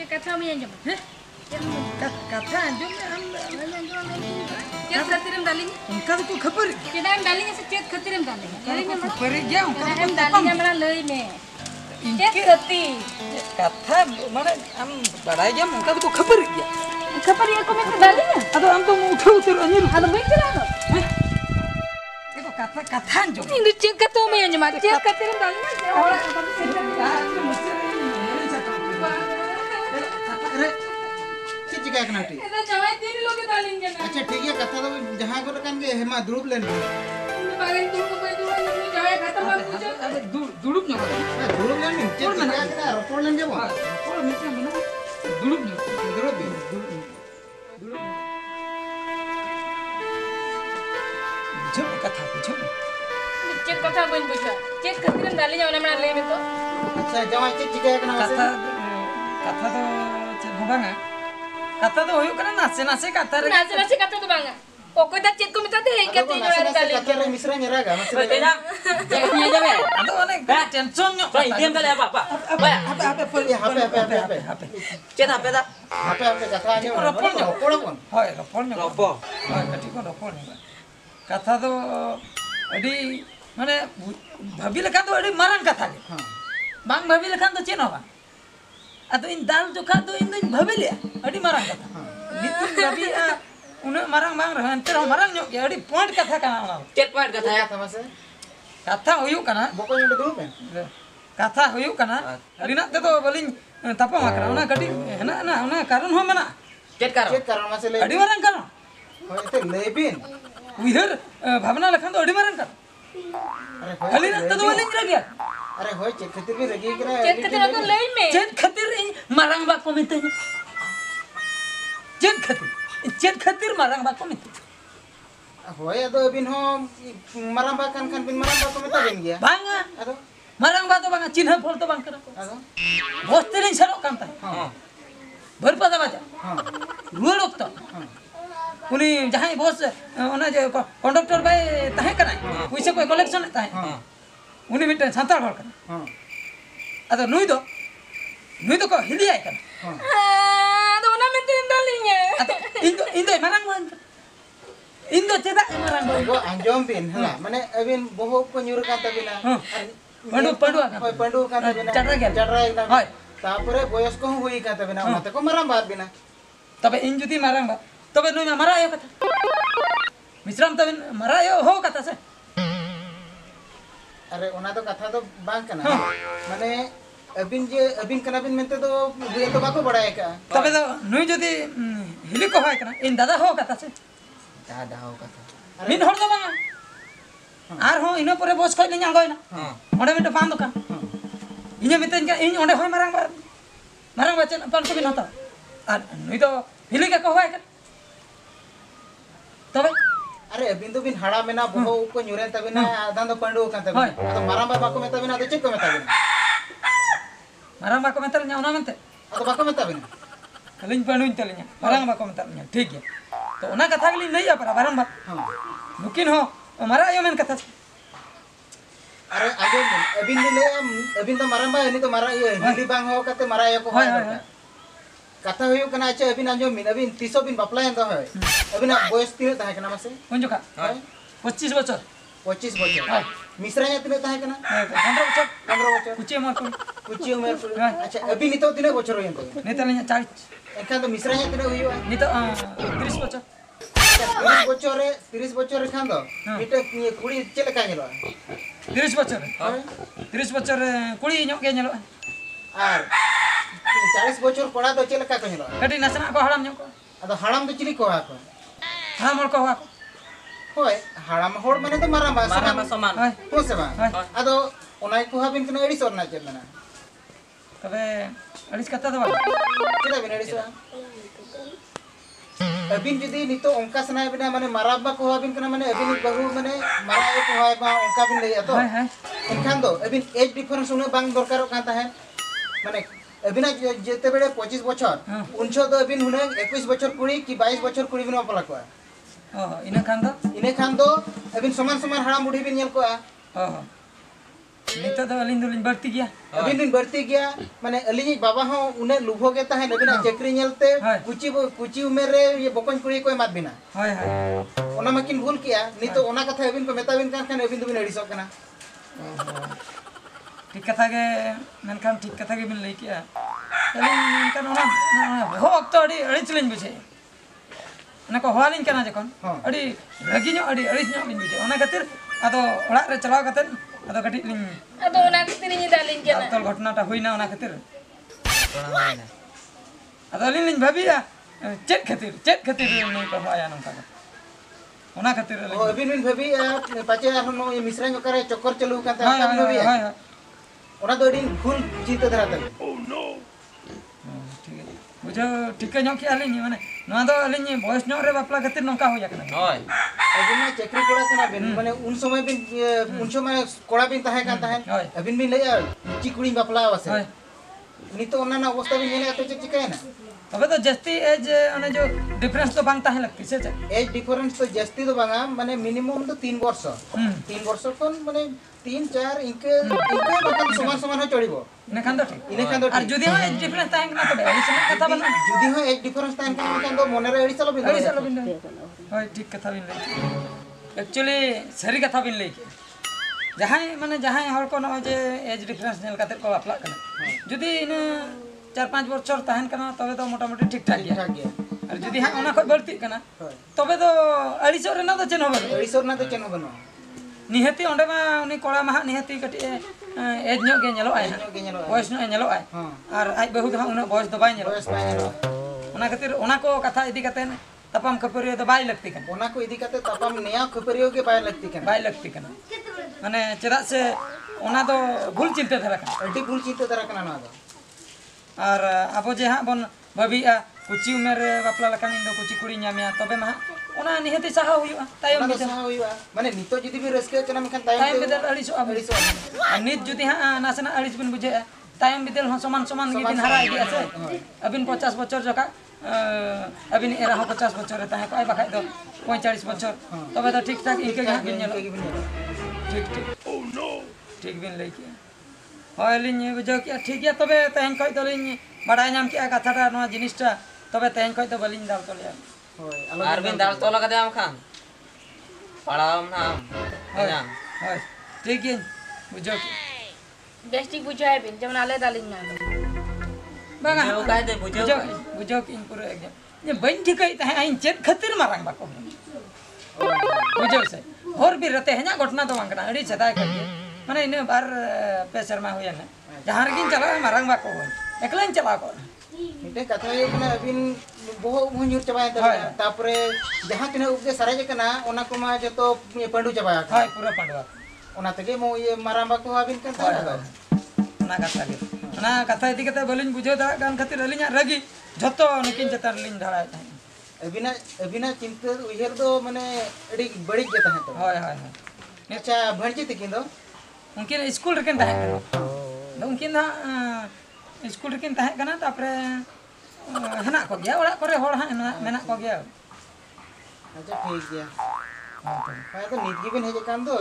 चे कथा में अंजम है कथा अंजम में हम चे खतिरम डालेंगे उनका तो खबर केदा हम डालेंगे से चे खतिरम डालेंगे डालेंगे खबर गया उनका हम डालेंगे हमरा लई में चे खती कथा माने हम बड़ाई गया उनका तो खबर गया खबर ये को में डालेंगे अदो हम तो उठो उतर अनिर अदो मैं चला दो देखो कथा अंजम इंदु चे कथा में अंजम चे खतिरम डालेंगे अरे चिका कना टी एदा जवाई तीन लोग डालेंगे ना अच्छा ठीक है कथा तो जहां को कान के हेमा द्रुप लेन बागन तुम को कोई दुआ नहीं जवाई खत्म मत पूछो अबे दुड़ुप न द्रुप लेन चिका कना रोपोड़ लेन जेबो रोपोड़ मिटे मना दुड़ुप न द्रुप जब कथा पूछो चे कथा बन पूछो चे खतिरम डाले जाओ ना हमरा ले में तो अच्छा जवाई चिका कना कथा कथा तो चे होबांगा कथा तो होयो कना नासे नासे कथा रे नाचे कथा तो बांगा ओको दा चेक को मिता दे कते जोड़ा डाले कथा रे मिश्रा नेरागा मसले Betina, jangan jabe. अदो अने tension न्यो Baik, diam kali apa, Pak? Baik, हापे cet apa dah? हापे कथा आने रोपोड़ कोन होय रोपोड़ न्यो Ropo. होय कटी को रोपोड़ न्यो कथा तो अडी माने भाभी लेखा तो अडी मारन कथा के हां बांग भाभी लेखा तो चेनो बा अदो इन दाल जोखा तो इन दिन भाभी ले अडी मारन कथा नितुन भाभी उन मारन बांग रह अंतर मारन न्यो के अडी पॉइंट कथा काना ना Cet point kata ya. कथा मसे कथा होयो कना बको ᱧᱮ द्रुप है कथा होयो कना अरिना ते तो बलिन तपा माकरा ना कटी है ना कारण हो मना Cet karo. चेक करा मसे ले अडी मारन कारण होते लेबिन उधर भावना लखन तो अडी मारन कारण अरे अलिना ते तो बलिन रह गया अरे होय चेक खतिर भी रगी करा चेक खतिर तो लई में चेन खातिर मारंग बा को मिते चेन खातिर मारंग बा को मिते होय अदो बिन हो मरम बा कान बिन मरम बा को मेता बिन गया बांगा अदो मारंग बा तो बांगा चिन्ह फल तो बांग करा अदो बोस्तेरिन सरो कांता हां भर पदा बाजा हां रुळ ओक्तो उनी जहां बॉस ओना जे कंडक्टर बाय ताहे कना पैसा कोई कलेक्शन ताहे हां उनी मिटे संताल हर कना हां अदो नुई तो को हिंदी आय कना तो ना में तीन डालेंगे अदो इन दो मारंग बा इन दो चेदा मारंग बा गो अंजम बिन हला माने अबिन बहु को न्यूर का तबिना पंडु होय पंडु का तबिना चटरा गेल एकदम होय तापरे बयस को हुई का तबिना ओनाते को मरम बा बिना तबे इन जुदी मारंग बा तबे नुई मारा आयो कथा मिश्रम तबे मारा आयो हो कथा से अरे ओना तो कथा तो बांग कना माने अबिन कना बिन मेंते तो बुए तो बाको बड़ाय का तबे तो नुई जुदी हिली को होय कना इन दादा हो कथा से दादा हो कथा मिन हर दो बांगा आर हो इनो परे बस खय लिᱧ आगोयना ओडे मिटे पान दुकान इने मिते इन ओडे होय मारंग बा चेन पान को बिन हता आर नुई तो हिली का को होय का तबे अरे अबिन तो बिन हड़ा मेना बहु को न्यूरे तबिना आधा तो पंडु का तबिना तो मरम बा को मेता बिना तो चेक को मेता बिना मारंग बा को मेता nya ओना मेनते तो बाको मेता बिना कलिñ पानुñ तलिnya मारंग बा को मेता nya ठीक है तो ओना कथा गली लई आ पर बारंबार हां मुकिन हो मारा आयो मेन कथा अरे आगे अबिन ले अबिन तो मरम बा नि तो मारा ये हिली बांग हो कते मारा यो को होय कथा हुयो कना अच्छा अबिन अंजो मिन अबिन 30 बिन बपलायन तो है अबिन बयस तीन ताहे कना मसे कोन जोखा 25 बছর 25 बछर मिश्रा nya तीन ताहे कना 15 बছর 15 बछर कुचे मोर को कुची उमेर अच्छा अबिन नितो तीन बछर होयन तो नेतलिnya 40 एखन तो मिश्रा nya तीन हुयो नितो 30 बছর 30 बछर खान दो मिटे कुड़ी चेले का नेलो 30 बছর 30 बছর कुड़ी ᱧᱚᱜ गे ᱧᱮᱞᱚᱜᱼᱟ आर 40 बछर कोड़ा दो चेले का नेलो कटी नासना को हड़ाम ᱧᱚᱜ को अदो हड़ाम तो चिली को आको हाम हड़ को हुआ होय हड़ाम होड़ माने तो मारा बा Marah sama saman. हाय हो से बा अदो ओनाय को हाबिन कना एडी सोरना चेलना तबे अड़िस कथा दो चेदा बिन एडी सोरा अबिन जदी नितो ओंका सनाय बिना माने माराबा को हाबिन कना माने अबिन बहु माने मारा ए को हाय बा ओंका बिन ले तो हाय हाय एनखान दो अबिन एज डिफरेंस उन बांग दरकार का ताहे माने अबिन जेते बेले 25 बछर उनछो तो अबिन हुने 21 बछर कुड़ी कि 22 बछर कुड़ी बिन अपला को ओ इने खान दो इने खान दो अबिन समान समान हड़ा मुढ़ी बिन नेल को ओ Nito do alin dulin berti gya. अबिन दिन बढ़ती गया माने अलिनी बाबा हो उन्हें लुभो के तहे अबिना चक्री नेलते हाँ। कुची उमेर रे ये बकन कुड़ी को मात बिना Hoi hoi. ओना मकिन भूल किया नहीं तो ओना कथा अबिन को मेताबिन kan अबिन दुबिन अड़िसो कना ठीक कथा के मेनखान ठीक कथा के बिन लई किया. Alin मेनखान ओना हो तो अड़ी चलिन बुझे. Ona ko hoalin kana jekon. Adi lagi nyo adi aris nyo lin buझे. Ona खातिर ado orak re चलाव katen ado katik lin ᱟᱫᱚ ᱚᱱᱟ ᱠᱷᱟᱹᱛᱤᱨ ᱤᱧ ᱫᱟᱞᱤᱧ ᱠᱟᱱᱟ tol घटना टा हुई ना ओना खातिर. Ado alin lin bhabia chet खातिर नहीं ko hoaya nongka. Ona खातिर ओ अबिन बिन भबी पाचे आनो ये मिश्रा जो करे चक्कर चलू का हाय ता भबी हाय हाय. ओना तो दिन फुल चिंता धरा तक ठीक है. बुझो ठीक ᱧᱚᱜ के alin माने नोआ दो alin बॉयस ᱧᱚᱜ रे बापला खातिर नongka होया kana. Oi. अबिन में चक्री कोड़ा कना बिन माने उन समय कोड़ा बिन तहे का तहे हाय. अबिन बिन लया चिकुड़ी बापला वासे हाय. नहीं तो ओना ना अवस्था बिन नेले तो चिकाय ना तबे तो जस्ती एज ओने जो डिफरेंस तो बांग ताहे लगती से एज डिफरेंस तो जस्ती तो बांगा माने मिनिमम तो 3 वर्ष 3 वर्ष कोन माने 3 4 इनके बकन समान समान हो चढ़िबो ने खान दो ठीक. इने खान दो और जुदी हो एज डिफरेंस ताहे ना तबे अड़ी समय कथा बना. जुदी हो एज डिफरेंस तान खान तो मोने रे एड़ी चलो बिन अड़ी चलो बिन. होय ठीक कथा बिन लई. एक्चुअली सरी कथा बिन लई. जहां हर को न जे एज डिफरेंस नेल खातिर को बापला kana. जुदी इन 4-5 बछर ताहन kana तबे तो मोटा मोटी ठीक ठाक गया. ठीक गया और जुदी हां ओना खय बळती kana तबे तो अड़ी सौ रे ना तो चेन होबे. एड़ी सोर ना तो चेनो बनो निहती ओंडे मा उनी कोड़ा मा निहती कटी एज ᱧᱚᱜ गे ñelo आय बॉयस ᱧᱚᱜ ñelo आय और आज बहु दो उना बॉयस दो बाय ñelo बस पाए ओना खातिर ओना को कथा इदी कतेन तपम खपरियो दो बाय लगती कन ओना को इदी काते तपम नया खपरियो के बाय लगती कना बाय लगती कन माने चेदा से ओना दो भूल चिंता धरा कन अड्डी भूल चिंता धरा कना ना दो और अब जे हां बन भाबिया कुची उमेर बापला लकान दो कुची कुड़ी ᱧᱟᱢया तबे मा ओना निहती साहा हुयुआ तायम ओना बिदल सहा होइबा माने नितो जदी भी रस्के कना मखन तायम बिदल अड़िसो नित जुदी हां नासना अड़िस बिन बुझे तायम बिदल हो समान गिबिन हरा इदी আছে अबिन 50 बछर जका अबिन एरा 50 बछर रे ताहे काय बाखाय दो 45 बछर तबे तो ठीक ठाक इनके गा बिन ñelo ठीक ओ नो ठीक बिन लई के होयलिन बुझो कि ठीक है तबे तहन कय दलिन बाडाय नाम कि कथाटा नो जिनिसटा तबे तहन कय तो बलिन दाल तले होय Ar bin dal tola kade am khan. Palam nam. Ayang. होय ठीक है बुझो कि बेस्टिक बुझाय बिन जेमन आले दालिन ना बागा Bujo kay de bujo. बुझो कि इन पूरा एकदम ये बन ठिकई तहे आइन चेत खातिर मारंग बाको बुझो से और भी रहते हैं ना घटना तो मांगना अड़ी सदा कर माने इन बार पेसर में हुए ना जहां रगिन चला मारंग बाको एकलाइन चला को मिटे कथा ये कना अबिन बहु मुहुर चबाय तापरे जहां तिना उगे सराय कना ओना को मा जतो पंडू चबाय हाय पूरा पांडवा ओना तगे मो ये मारांबा को अबिन कन ता ना कथा इदी कते बलिन बुझो दा गान खातिर अलिना रगी जतो निकिन चतार लिन ढाळाय था अबिना चिंता उहेर दो माने एडी बड़ी के तहे तो हाय अच्छा भणजी तकिन दो उनके स्कूल रकन था तो उनके ना स्कूल रकन था कना तापरे हना को गया ओड़ा करे होड़ हा मेना को गया अच्छा ठीक गया हां तो नित गिबिन हेजे कान दो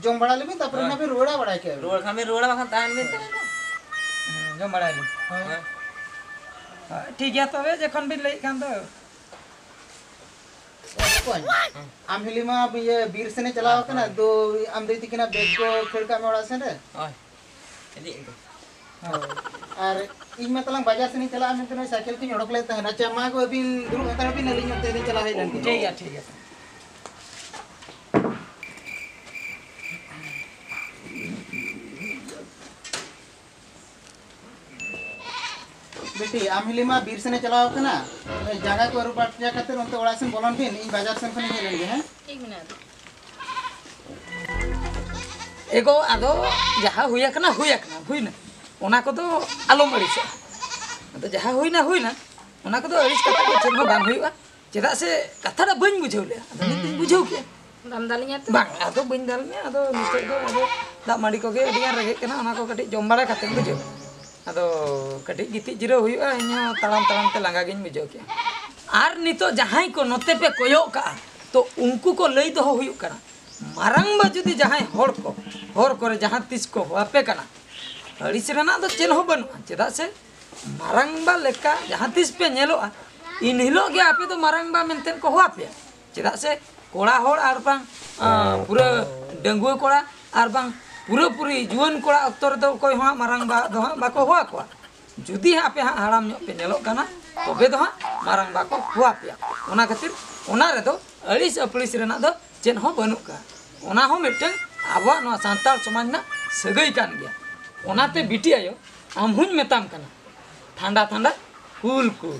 जोम बड़ा लेबी तापरे ना फिर रोड़ा बड़ा के Roll kami roll makan tahan bin. जो बड़ा ली ठीक है तबे जखन भी लई कान दो आम हिलीमा ये बीर सेने चलाव कना दो आम देती किना बैग को खिड़का में ओड़ा से रे Oi. Jadi itu. और इन मतलब बाजार से नहीं चला मैं तो साइकिल की ओड़क लेता है ना चमा को अभी दुरु हता अभी नली होते नहीं चला है लंकी ठीक है बेटी आम हिलीमा बीर सेने चलाव कना जगह को रुपा जा खातिर उनते ओड़ा से बोलन बिन इन बाजार से खने हेलन गे हैं एक मिनट एगो आदो जहाँ हुई ना ओना को तो आलम अड़िस तो जहाँ हुई ना ओना को तो अड़िस कथा को चेन हो बांग हुईवा चेदा से कथाटा बन बुझाव ले आदो नित बुझाव के दाम दालिन तो बांग आदो बन दाल में आदो नित दो आदो दा माड़ी को गे अडिया रगे कना ओना को कटी जम बाड़ा खाते बुझाव आदो कटी गिति जिरो हुईवा इनो तालाम ते लांगा गिन बुझाव के आर नितो जहां को नते पे कोयो का तो उनको को लई दो हुई कना मारंगबा जुदी जहां हर करे जहां तीस को होआपे कना अड़िस रेना दो चेल हो बनुआ चेदा से मारंगबा लेका जहां तीस पे नेलोआ इन हिलो गे आपे तो मारंगबा मेंटेन को होआपे चेदा से कोड़ा होड़ आर बांग पूरा डंगुआ कोड़ा आर बांग पूरा पूरी जुवन कोड़ा अक्तर दो कोई हा मारंगबा दो हा बाको होआ को जुदी आपे हा हाड़ाम ᱧᱚᱜ पे नेलो कना तबे दो हा मारंगबा को होआपे ओना खातिर ओना रे दो अड़िस अपड़िस रेना दो चेन हो बनु का ओना हो मिटन आबा नो सांताल समाज ना सगई कान गया ओनाते बिटी आयो आम हुन मेताम कना ठंडा ठंडा कूल कूल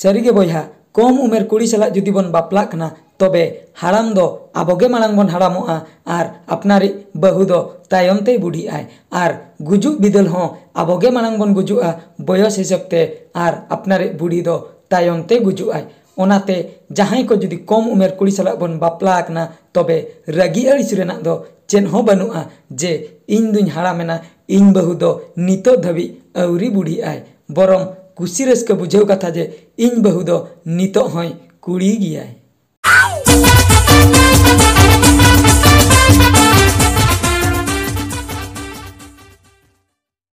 सरीगे बयहा कम उमेर कुड़ी सला जुदी बन बापला कना तबे हाड़ाम दो आबोगे मालांग बन हाड़ामोआ आर अपनारी बहु दो तायमते बुढ़ी आय आर गुजु बिदल हो आबोगे मालांग बन गुजुआ बयस हिसाबते आर अपनारी बुढ़ी दो तायमते गुजु आय ओनाते जहां को जुदी कम उमेर कुड़ी सला बन बापला कना तबे रागी अड़िस रेना दो चेन हो बनुआ जे इन दुñ हाड़ामेना इन बहु दो नितो धबी अवरी बुढ़ी आय बरम कुसी रस्क बुझेव कथा जे इन बहु दो नितो होय कुड़ी गियाय।